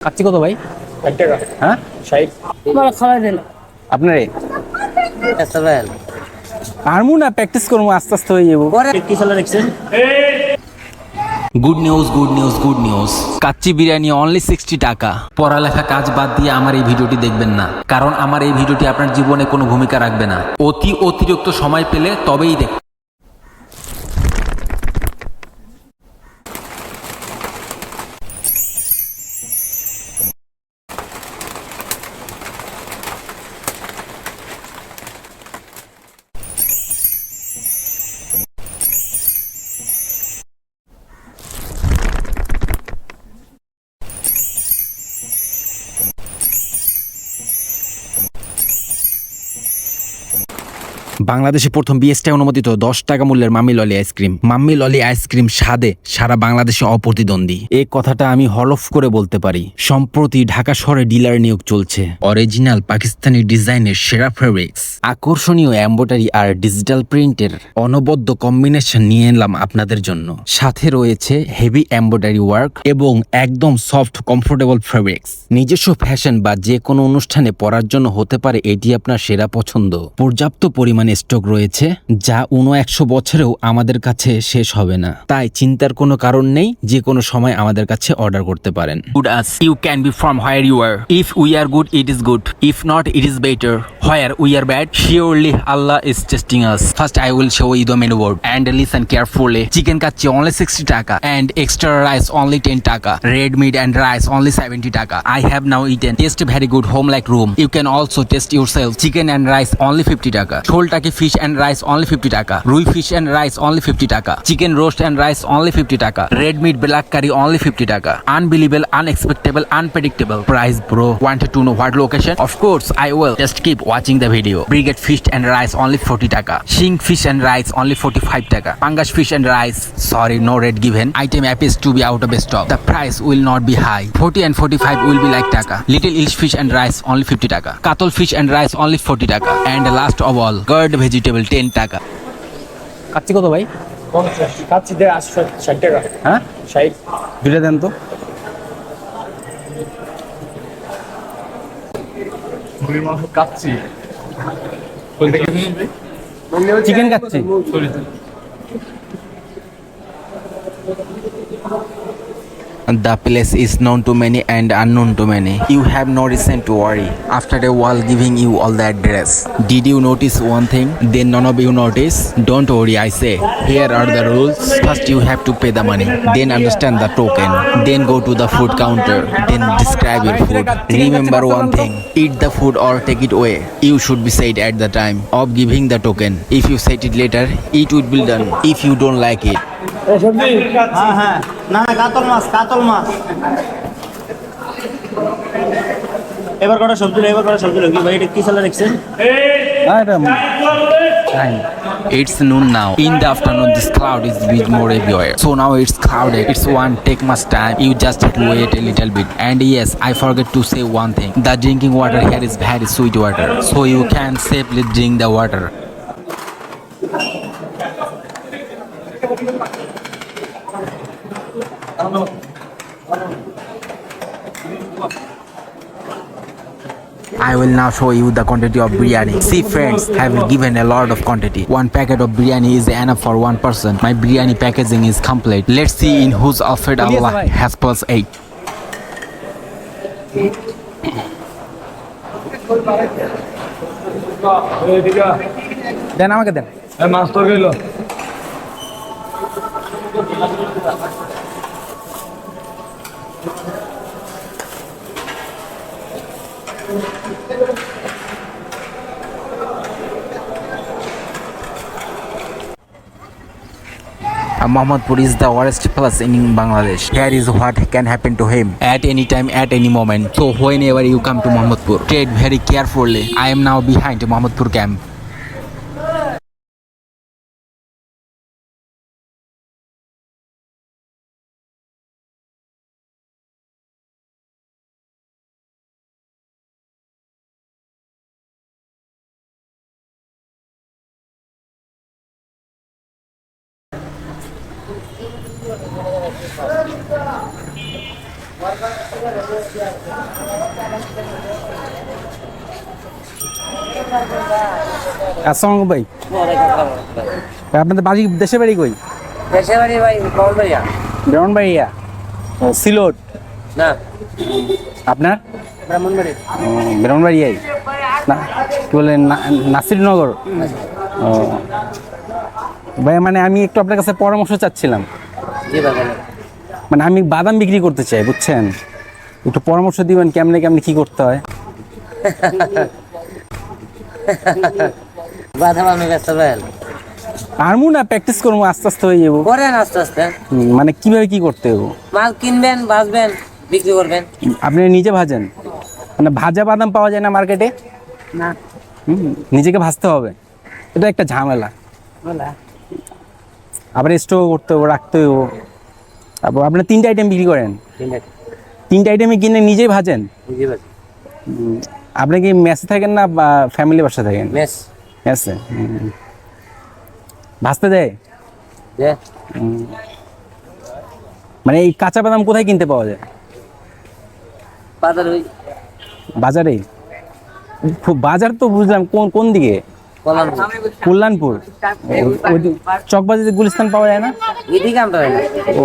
কাচ্চি কত ভাই? 60 টাকা। হ্যাঁ 60 বড় খাওয়া দেন আপনারে পারমু না, প্র্যাকটিস করবো, আস্তে আস্তে হয়ে যাবো। কি সালে দেখছেন? Good news, good news, good news. Kacchi biryani only 60 টাকা। পড়ালেখা কাজ বাদ দিয়ে আমার এই ভিডিওটি দেখবেন না, কারণ আমার এই ভিডিওটি আপনার জীবনে কোনো ভূমিকা রাখবে না। অতিরিক্ত সময় পেলে তবেই দেখ। বাংলাদেশে প্রথম বিএসটি অনুমোদিত 10 টাকা মূল্যের মাম্মি ললি আইসক্রিম। মাম্মি ললি আইসক্রিম স্বাদে সারা বাংলাদেশে অপ্রতিদ্বন্দ্বী। এই কথাটা আমি হলফ করে বলতে পারি। সম্প্রতি ঢাকা শহরে ডিলার নিয়োগ চলছে। অরিজিনাল পাকিস্তানি ডিজাইনের সেরা ফেব্রিক্স, আকর্ষণীয় এমব্রয়ডারি আর ডিজিটাল প্রিন্টের অনবদ্য কম্বিনেশন নিয়ে এলাম আপনাদের জন্য। সাথে রয়েছে হেভি এমব্রয়ডারি ওয়ার্ক এবং একদম সফট কমফোর্টেবল ফেব্রিক্স। নিজস্ব ফ্যাশন বা যে কোনো অনুষ্ঠানে পরার জন্য হতে পারে এটি আপনার সেরা পছন্দ। পর্যাপ্ত পরিমাণে স্টক রয়েছে, যা 100 বছরেও আমাদের কাছে শেষ হবে না। তাই চিন্তার কোনো কারণ নেই, যে কোনো সময় আমাদের কাছে অর্ডার করতে পারেন। Good as you can be from where you are. If we are good, it is good. If not, it is better. Where we are bad, surely Allah is testing us. First, I will show you the menu board and listen carefully. Chicken kacchi only 60 taka and extra rice only 10 taka. Red meat and rice only 70 taka. I have now eaten. Taste very good, home like room. You can also taste yourself. Chicken and rice only 50 taka. Shol taki fish and rice only 50 taka. Rui fish and rice only 50 taka. Chicken roast and rice only 50 taka. Red meat black curry only 50 taka. Unbelievable, unexpectable, unpredictable price, bro. Wanted to know what location? Of course I will. Just keep watching the video. Brigade fish and rice only 40 taka. Shink fish and rice only 45 taka. Pangash fish and rice, sorry, no rate given. Item appears to be out of stock. The price will not be high. 40 and 45 will be like taka. Little ish fish and rice only 50 taka. Katol fish and rice only 40 taka. And last of all, curd vegetable 10 taka. Kacchi কত ভাই? 50 কাচ্চি দিয়ে 60 টাকা। হ্যাঁ 60 দুইটা দেন তো। মুরগির মাংস kacchi. Chicken kacchi. The place is known to many and unknown to many. You have no reason to worry after a while giving you all the address. Did you notice one thing? Then none of you notice? Don't worry, I say. Here are the rules. First you have to pay the money. Then understand the token. Then go to the food counter. Then describe your food. Remember one thing. Eat the food or take it away. You should be said at the time of giving the token. If you said it later, it would be done. If you don't like it, হ্যাঁ হ্যাঁ না কাতল মাছ এবার কটা সবজি কি ভাই? এটা কি সালে দেখছেন? it's noon now. In the afternoon, this cloud is bit more everywhere. So now it's clouded. It's one take much time. You just have to wait a little bit. And yes, I forget to say one thing. The drinking water here is very sweet water. So you can safely drink the water. I will now show you the quantity of biryani. See friends, I have given a lot of quantity. One packet of biryani is enough for one person. My biryani packaging is complete. Let's see in whose outfit Allah has +8. দেন আমাকে দেন। মাছ তো গেল। Mohammadpur is the worst place in Bangladesh. Here is what can happen to him at any time, at any moment. So whenever you come to Mohammadpur, tread very carefully. I am now behind Mohammadpur camp. আসসালামু ভাই, আপনাদের বাড়ি দেশে বাড়ি কই? দেশে বাড়ি ভাই কলবাড়িয়া। ব্রাহ্মণবাড়িয়া, সিলোট। না, আপনার? ব্রাহ্মণবাড়ি। ব্রাহ্মণবাড়িয়াই না, কি বলেন নাসিরনগর? ও ভাই, মানে আমি একটু আপনার কাছে পরামর্শ চাচ্ছিলাম। জি ভাই বলেন। মানে আমি বাদাম বিক্রি করতে চাই, বুঝছেন? একটু পরামর্শ দিবেন কেমনে কেমনে কি করতে হয়? বাধা আমি ব্যস্ত ভাই। আরমু না, প্র্যাকটিস করবো, আস্তে আস্তে হয়ে যাবো। করেন আস্তে আস্তে। মানে কিভাবে কি করতে হবে? মাল কিনবেন, ভাজবেন, বিক্রি করবেন। আপনি নিজে ভাজেন? মানে ভাজা বাদাম পাওয়া যায় না মার্কেটে? না, নিজেকে ভাজতে হবে, এটা একটা ঝামেলা। বলা আবার স্টোর করতে হবে, রাখতে হবে। তারপর আপনি 3টে আইটেম বিক্রি করেন, 3টে আইটেমই কিনে নিজেই ভাজেন? জি ভাই। আপনি কি মেসে থাকেন না বা ফ্যামিলি বাসা থাকেন? মেস মেসে। ভাজতে দেয়? যে মানে এই কাঁচা বাদাম কোথায় কিনতে পাওয়া যায়? বাজার ওই বাজারে? বাজার তো বুঝলাম, কোন কোন দিকে? কলাম কল্যাণপুর? চকবাজারে গুলিস্তান পাওয়া যায় না? এদিকে আমরা হয় না। ও,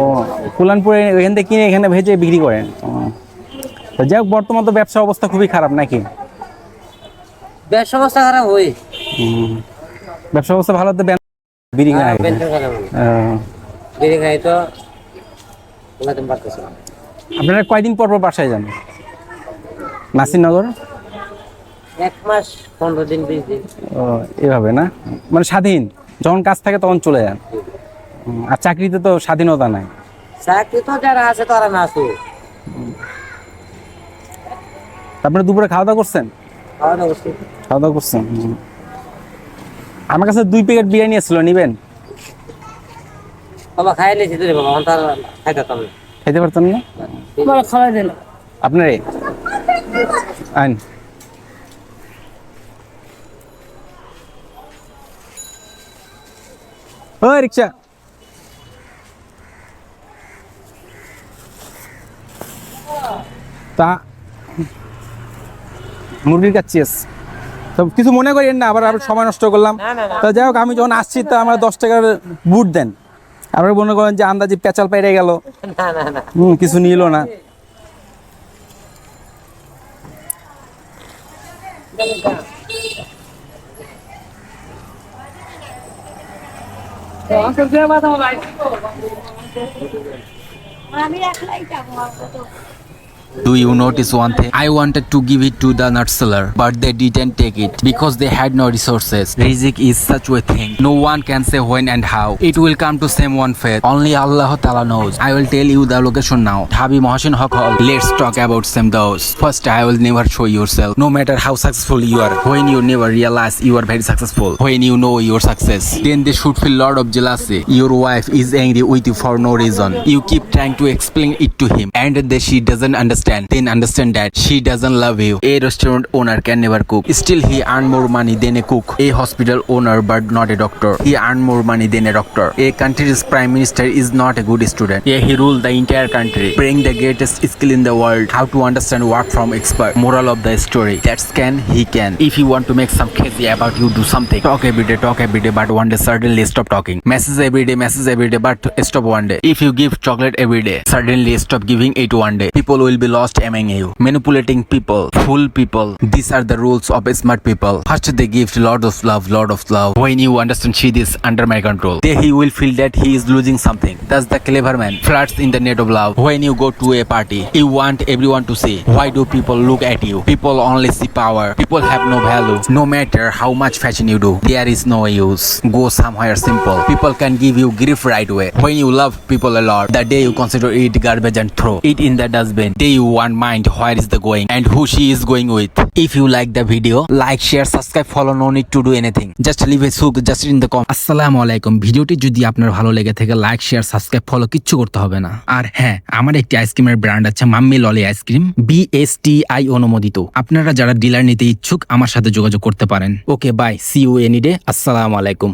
কল্যাণপুরে এখান থেকে কিনে এখানে ভেজে বিক্রি করেন? ও। তো যাই হোক, বর্তমান তো ব্যবসা অবস্থা খুবই খারাপ নাকি? ব্যবসা অবস্থা খারাপ হই। ব্যবসা অবস্থা ভালো তো বিড়ি খায়। পেনশন খারাপ হই। বিড়ি খাই তো ওখানে পারতেছি না। আপনারা কয়দিন পর পর বাসায় যান নাসিরনগর? 1 মাস 15 দিন 20 দিন। ও, এভাবে না, মানে স্বাধীন যখন কাজ থাকে তখন চলে যান। আর চাকরিতে তো স্বাধীনতা নাই। চাকরি তো যারা আছে তারা না আছে। তারপরে দুপুরে খাওয়া দাওয়া করছেন? খাওয়া দাওয়া করছি। খাওয়া দাওয়া করছেন? আমার কাছে 2 প্যাকেট বিরিয়ানি আসছিল, নিবেন? বাবা খাই লেছি তো রে বাবা, তার খাইতে পারতাম না। খাইতে পারতেন না? বাবা খাওয়াই দেন। আপনারে আইন। ও রিক্সা, তা মুরগির কাচ্ছি তো কিছু মনে করেন না, আবার আরো সময় নষ্ট করলাম। না, না, না। তো যাই হোক, আমি যখন আসছি তো আমার 10 টাকার বুট দেন। আবার মনে করেন যে আন্দাজি পেঁচাল পেরে গেল, না না না। কিছু নিল না। আমি একলাই যাবো আমরা তো Do you notice one thing? I wanted to give it to the nut seller, but they didn't take it because they had no resources. Rizq is such a thing. No one can say when and how. It will come to same one fate. Only Allah Ta'ala knows. I will tell you the location now. Dhabi Mohsin Haq Hall. Let's talk about same those. First, I will never show yourself. No matter how successful you are. When you never realize you are very successful. When you know your success. Then they should feel lot of jealousy. Your wife is angry with you for no reason. You keep trying to explain it to him. And then she doesn't understand. Then understand that she doesn't love you. A restaurant owner can never cook. Still he earn more money than a cook. A hospital owner but not a doctor. He earn more money than a doctor. A country's prime minister is not a good student. Yeah, he ruled the entire country. Bring the greatest skill in the world. How to understand work from expert. Moral of the story. That can, he can. If you want to make some crazy about you, do something. Talk every day, but one day suddenly stop talking. Message every day, but stop one day. If you give chocolate every day, suddenly stop giving it one day. People will be lost among you. Manipulating people, fool people. These are the rules of smart people. First they give lot of love. When you understand she is under my control, then he will feel that he is losing something. Thus the clever man flirts in the net of love. When you go to a party, you want everyone to see. Why do people look at you? People only see power. People have no value. No matter how much fashion you do, there is no use. Go somewhere simple. People can give you grief right away. When you love people a lot, the day you consider it garbage and throw it in the dustbin, day you want mind where is the going and who she is going with. If you like the video, like, share, subscribe, follow. No need to do anything. Just leave a suk just in the comment. আসসালামু আলাইকুম। ভিডিওটি যদি আপনার ভালো লেগে থাকে like share subscribe follow কিচ্ছু করতে হবে না। আর হ্যাঁ, আমার একটি আইসক্রিমের ব্র্যান্ড আছে মাম্মি ললি আইসক্রিম, BSTI অনুমোদিত। আপনারা যারা ডিলার নিতে ইচ্ছুক আমার সাথে যোগাযোগ করতে পারেন। Okay bye, see you any day. আসসালামু আলাইকুম।